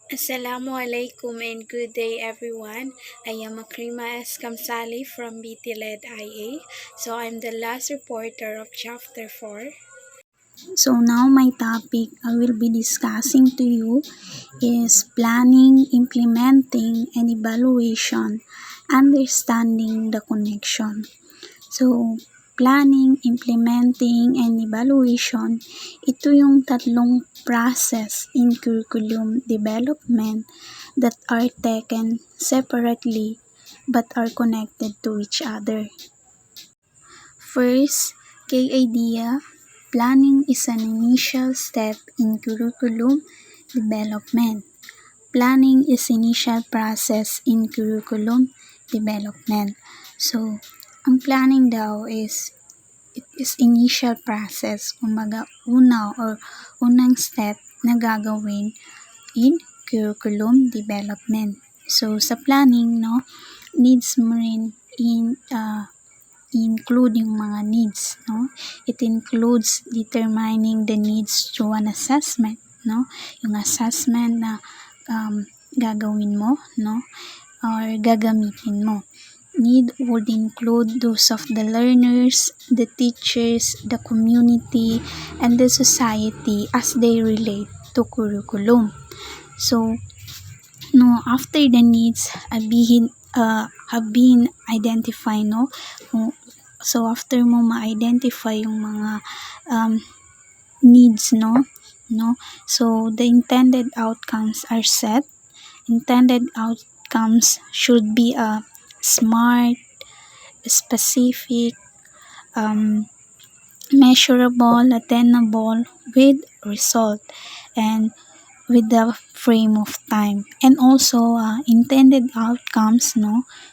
Assalamualaikum and good day everyone. I am Makrima S. Kamsali from BT-led IA. So I'm the last reporter of Chapter 4. So now my topic I will be discussing to you is planning, implementing, and evaluation, understanding the connection. So planning, implementing, and evaluation, ito yung tatlong process in curriculum development that are taken separately but are connected to each other. First, key idea. Planning is an initial step in curriculum development. Planning is initial process in curriculum development. So, ang planning daw it is initial process, kumbaga unang step na gagawin in curriculum development. So, sa planning, needs mo rin include yung mga needs, It includes determining the needs through an assessment, Yung assessment na gagawin mo, or gagamitin mo. Need would include those of the learners, the teachers, the community, and the society as they relate to curriculum. So, after the needs have been identified, So, after mo ma-identify yung mga needs, So, the intended outcomes are set. Intended outcomes should be smart, specific, measurable, attainable with result, and with the frame of time. And also, intended outcomes,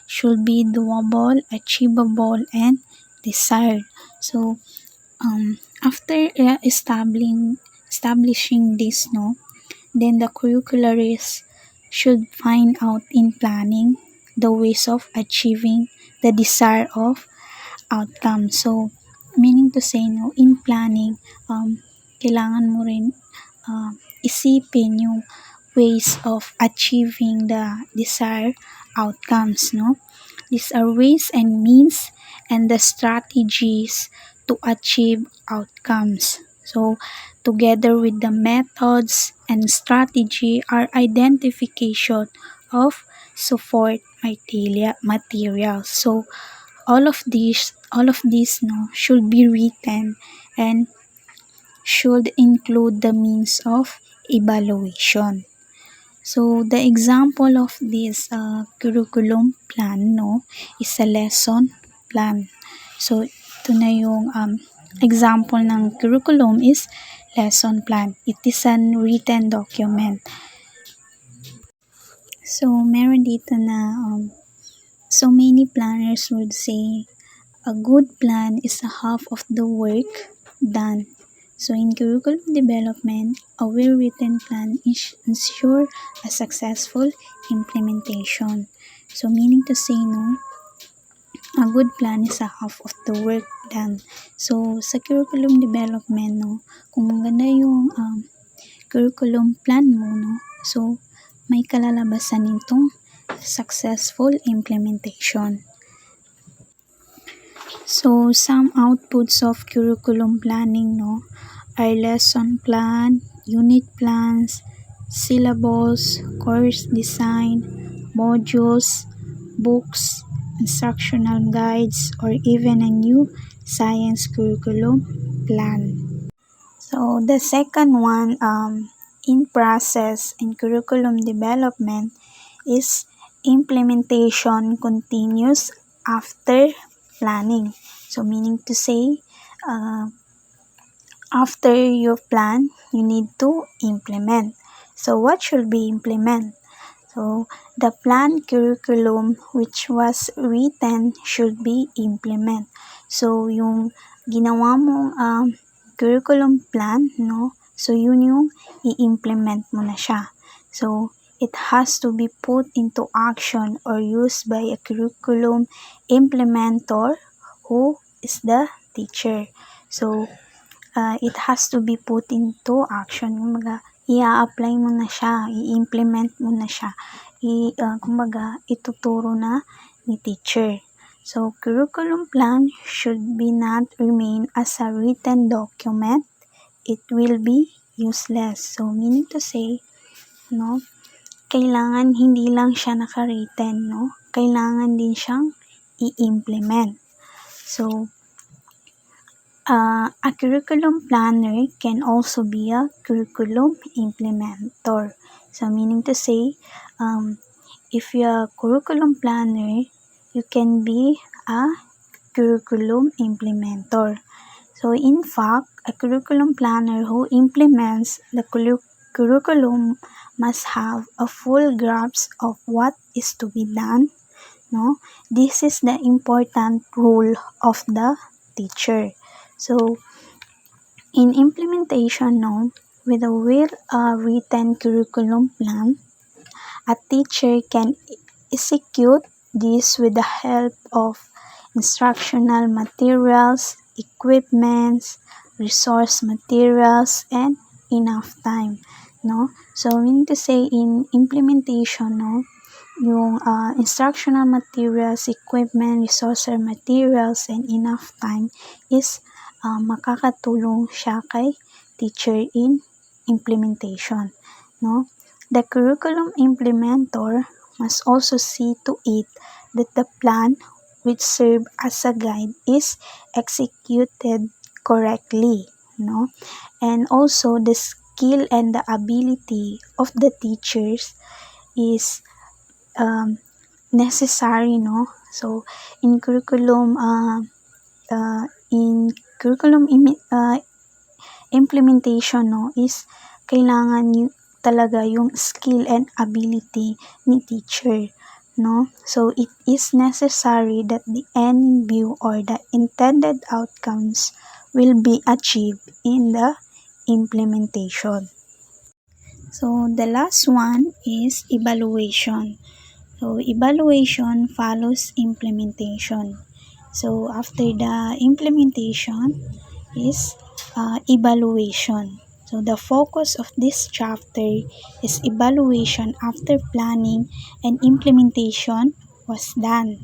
should be doable, achievable, and desired. So, after establishing this, then the curricularists should find out in planning the ways of achieving the desire of outcome. So, meaning to say, in planning, kailangan mo rin isipin yung ways of achieving the desired outcomes, These are ways and means and the strategies to achieve outcomes. So, together with the methods and strategy are identification of support materials. So, all of these should be written and should include the means of evaluation. So, the example of this curriculum plan, is a lesson plan. So, ito na yung example ng curriculum is lesson plan. It is a written document. So, meron dito na so many planners would say a good plan is a half of the work done. So, in curriculum development, a well-written plan ensure a successful implementation. So, meaning to say, a good plan is a half of the work done. So, sa curriculum development, kung maganda yung curriculum plan mo, so, may kalalabasan nitong successful implementation. So, some outputs of curriculum planning, are lesson plan, unit plans, syllabus, course design, modules, books, instructional guides, or even a new science curriculum plan. So, the second one in process in curriculum development is implementation continues after planning. So, meaning to say, after you plan, you need to implement. So, what should be implement? So, the planned curriculum which was written should be implement. So, yung ginawa mong curriculum plan, so yun yung i-implement mo na siya. So, it has to be put into action or used by a curriculum implementer who is the teacher. So, it has to be put into action. i-apply mo na siya, i-implement mo na siya, kumbaga ituturo na ni teacher. So, curriculum plan should be not remain as a written document. It will be useless. So, meaning to say, no, kailangan hindi lang siya naka-written, no? Kailangan din siyang i-implement. So, a curriculum planner can also be a curriculum implementer. So, meaning to say, if you're a curriculum planner, you can be a curriculum implementer. So, in fact, a curriculum planner who implements the curriculum must have a full grasp of what is to be done. No, this is the important role of the teacher. So, in implementation, no, with a well-written curriculum plan, a teacher can execute this with the help of instructional materials, equipments, resource materials, and enough time, no? So, meaning to say, in implementation, no, yung instructional materials, equipment, resource materials, and enough time is makakatulong siya kay teacher in implementation, no? The curriculum implementer must also see to it that the plan which serve as a guide is executed correctly, no? And also the skill and the ability of the teachers is necessary, no? So, in curriculum implementation, no, is kailangan talaga yung skill and ability ni teacher, no? So, it is necessary that the end view or the intended outcomes will be achieved in the implementation. So, the last one is evaluation. So, evaluation follows implementation. So, after the implementation is evaluation. So, the focus of this chapter is evaluation after planning and implementation was done.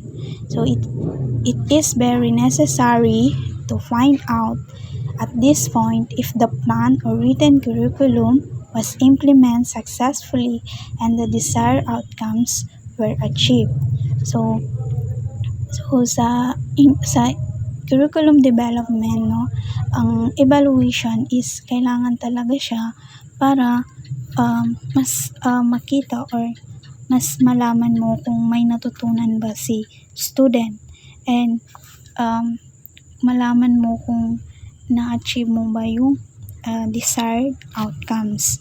So, it is very necessary to find out at this point if the plan or written curriculum was implemented successfully and the desired outcomes were achieved. So sa curriculum development, no, ang evaluation is kailangan talaga siya para mas makita or mas malaman mo kung may natutunan ba si student, and malaman mo kung na-achieve mo ba yung desired outcomes.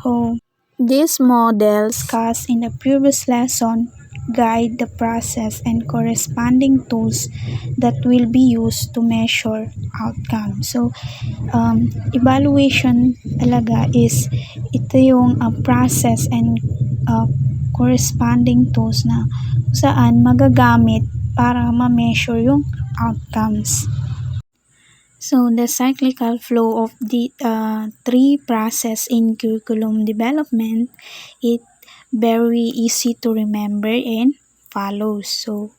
So, these models discussed in the previous lesson guide the process and corresponding tools that will be used to measure outcome. So, evaluation talaga is ito yung process and corresponding tools na saan magagamit para ma-measure yung outcomes. So, the cyclical flow of the three process in curriculum development, it very easy to remember and follow. So,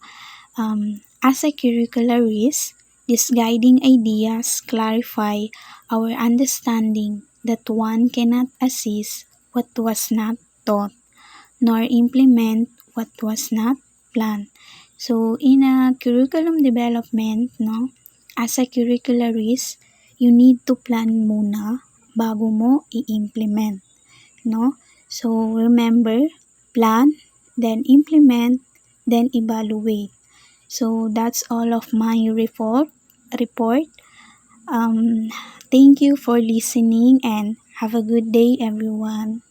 as a curricularist, these guiding ideas clarify our understanding that one cannot assist what was not taught, nor implement what was not planned. So, in a curriculum development, no, as a curricularist, you need to plan muna bago mo i-implement, no? So, remember, plan, then implement, then evaluate. So, that's all of my report. Thank you for listening and have a good day, everyone.